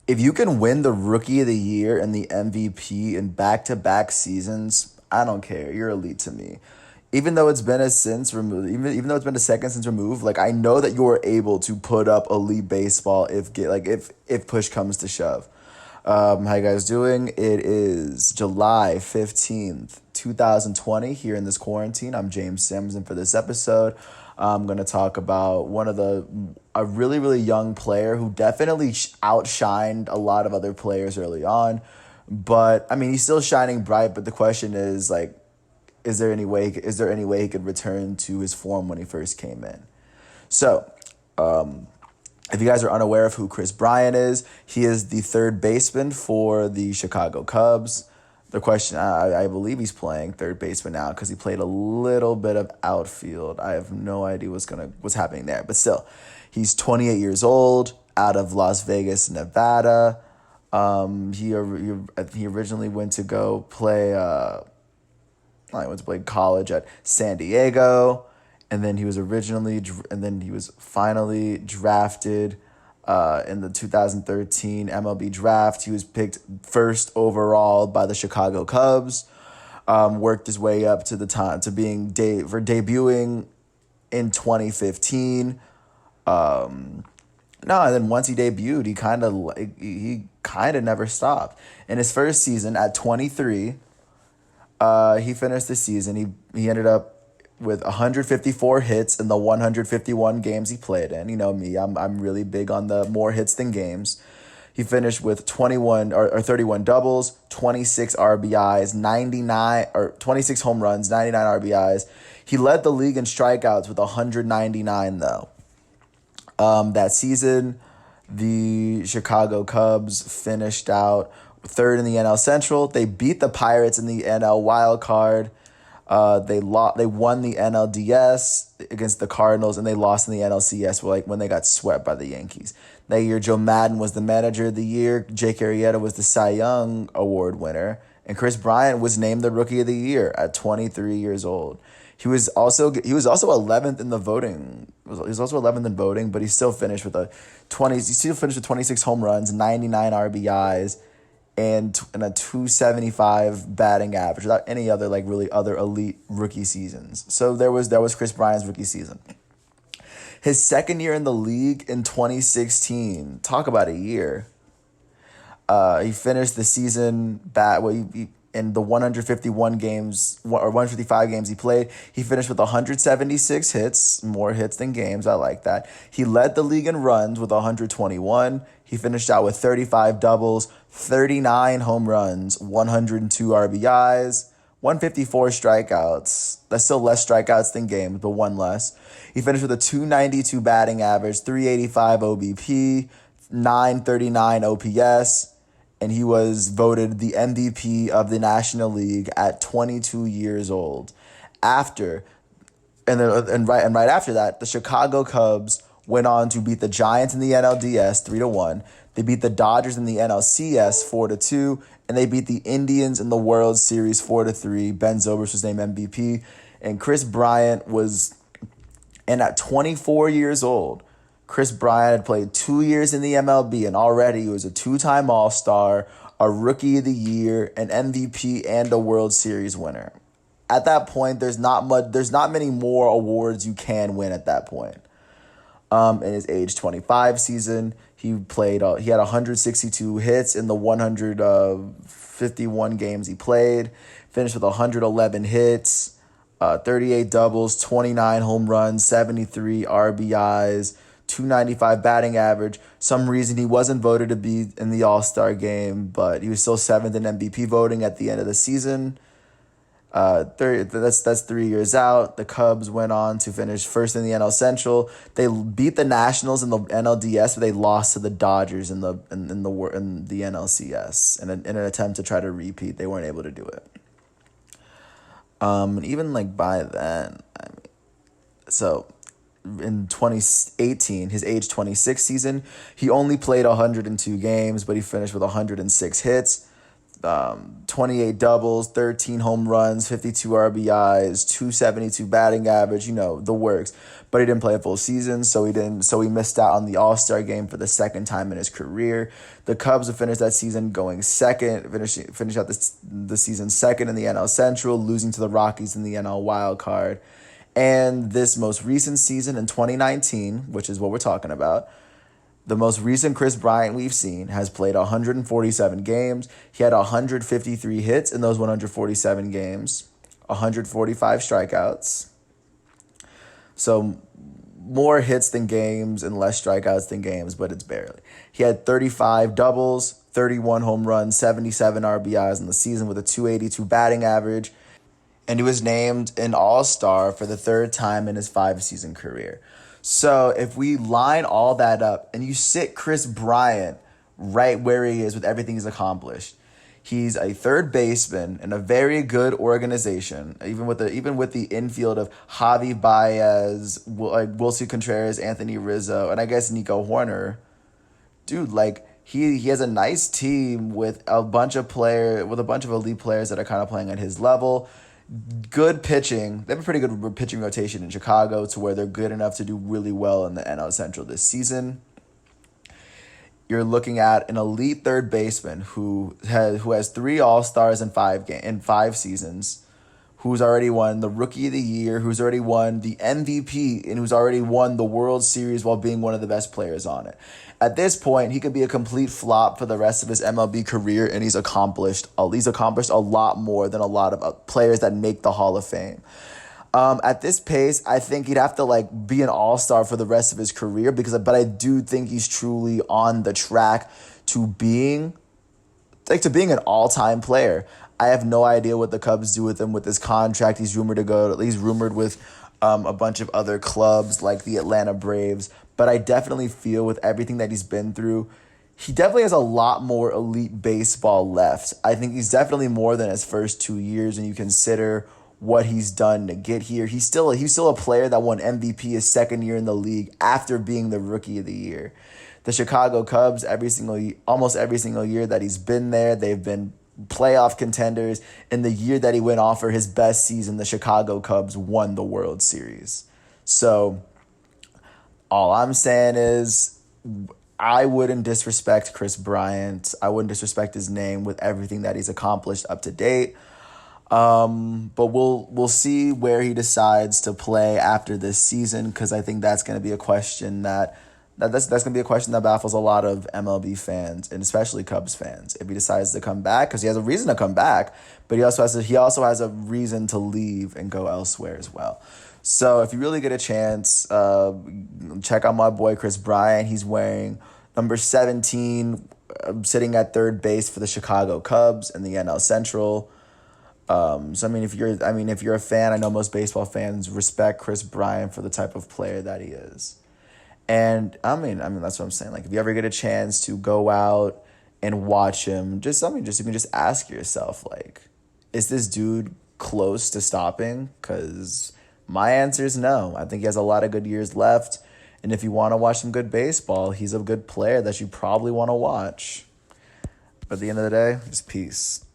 if you can win the Rookie of the Year and the MVP in back-to-back seasons, I don't care. You're elite to me. Even though it's been a since removed, even though it's been a second since removed, like I know that you're able to put up elite baseball if push comes to shove. How you guys doing? It is July 15th, 2020 here in this quarantine. I'm James Sims, and for this episode, I'm going to talk about a really, really young player who definitely outshined a lot of other players early on. But I mean, he's still shining bright, but the question is like, is there any way he could return to his form when he first came in? So, if you guys are unaware of who Kris Bryant is, he is the third baseman for the Chicago Cubs. The question, I believe he's playing third baseman now because he played a little bit of outfield. I have no idea what's happening there, but still, he's 28 years old, out of Las Vegas, Nevada. He originally went to go play. I went to play college at San Diego, and then he was finally drafted in the 2013 MLB draft. He was picked first overall by the Chicago Cubs. Worked his way up to the time to being debuting in 2015. No, and then once he debuted, he kind of never stopped. In his first season at 23. He finished the season. He ended up with 154 hits in the 151 games he played in. You know me, I'm really big on the more hits than games. He finished with 21 or 31 doubles, 26 RBIs, 26 home runs, 99 RBIs. He led the league in strikeouts with 199 though. That season, the Chicago Cubs finished out third in the NL Central. They beat the Pirates in the NL Wild Card. They won the NLDS against the Cardinals, and they lost in the NLCS when they got swept by the Yankees. That year, Joe Madden was the Manager of the Year. Jake Arrieta was the Cy Young Award winner, and Kris Bryant was named the Rookie of the Year at 23 years old. He was also 11th in the voting. He was also 11th in voting, but he still finished with 26 home runs, 99 RBIs. And a 275 batting average without any other other elite rookie seasons. So that was Kris Bryant's rookie season. His second year in the league in 2016. Talk about a year. He finished the season in the 151 games or 155 games he played. He finished with 176 hits, more hits than games. I like that. He led the league in runs with 121. He finished out with 35 doubles, 39 home runs, 102 RBIs, 154 strikeouts. That's still less strikeouts than games, but one less. He finished with a 292 batting average, 385 OBP, 939 OPS, and he was voted the MVP of the National League at 22 years old. Right after that, the Chicago Cubs went on to beat the Giants in the NLDS 3-1. They beat the Dodgers in the NLCS 4-2, and they beat the Indians in the World Series 4-3. Ben Zobrist was named MVP, and Kris Bryant at 24 years old, Kris Bryant had played 2 years in the MLB, and already he was a two-time All-Star, a Rookie of the Year, an MVP, and a World Series winner. At that point, there's not many more awards you can win at that point. In his age 25 season, he had 162 hits in the 151 games he played, finished with 111 hits, 38 doubles, 29 home runs, 73 RBIs, 295 batting average. Some reason he wasn't voted to be in the All-Star game, but he was still 7th in MVP voting at the end of the season. That's 3 years out. The Cubs went on to finish first in the NL Central. They beat the Nationals in the NLDS, but they lost to the Dodgers in the NLCS. In an attempt to try to repeat, they weren't able to do it. And even by then, so in 2018, his age 26 season, he only played 102 games, but he finished with 106 hits, 28 doubles, 13 home runs, 52 RBIs, 272 batting average, the works. But he didn't play a full season, so he missed out on the All-Star game for the second time in his career. The Cubs have finished that season going second, finish out the season second in the NL Central, losing to the Rockies in the NL Wild Card. And this most recent season in 2019, which is what we're talking about, the most recent Kris Bryant we've seen has played 147 games. He had 153 hits in those 147 games, 145 strikeouts. So more hits than games and less strikeouts than games, but it's barely. He had 35 doubles, 31 home runs, 77 RBIs in the season with a 282 batting average. And he was named an All-Star for the third time in his 5-season career. So if we line all that up and you sit Kris Bryant right where he is with everything he's accomplished, he's a third baseman in a very good organization, even with the infield of Javi Baez, Wilson Contreras, Anthony Rizzo, and I guess Nico Horner. Dude, he has a nice team with a bunch of elite players that are kind of playing at his level. Good pitching. They have a pretty good pitching rotation in Chicago to where they're good enough to do really well in the NL Central this season. You're looking at an elite third baseman who has 3 All-Stars in 5 seasons, who's already won the Rookie of the Year, who's already won the MVP, and who's already won the World Series while being one of the best players on it. At this point, he could be a complete flop for the rest of his MLB career, and he's accomplished a lot more than a lot of players that make the Hall of Fame. At this pace, I think he'd have to be an all-star for the rest of his career but I do think he's truly on the track to being an all-time player. I have no idea what the Cubs do with him with this contract. He's rumored with a bunch of other clubs like the Atlanta Braves. But I definitely feel with everything that he's been through, he definitely has a lot more elite baseball left. I think he's definitely more than his first 2 years when you consider what he's done to get here. He's still a player that won MVP his second year in the league after being the Rookie of the Year. The Chicago Cubs, almost every single year that he's been there, they've been playoff contenders. In the year that he went off for his best season, the Chicago Cubs won the World Series. So all I'm saying is I wouldn't disrespect Kris Bryant. I wouldn't disrespect his name with everything that he's accomplished up to date. But we'll see where he decides to play after this season, because I think that's going to be a question that's going to be a question that baffles a lot of MLB fans, and especially Cubs fans, if he decides to come back, because he has a reason to come back, but he also has a reason to leave and go elsewhere as well. So if you really get a chance, check out my boy Kris Bryant. He's wearing number 17, sitting at third base for the Chicago Cubs in the NL Central. If you're a fan, I know most baseball fans respect Kris Bryant for the type of player that he is. And that's what I'm saying. If you ever get a chance to go out and watch him, you can just ask yourself, is this dude close to stopping? Because my answer is no. I think he has a lot of good years left. And if you want to watch some good baseball, he's a good player that you probably want to watch. But at the end of the day, just peace.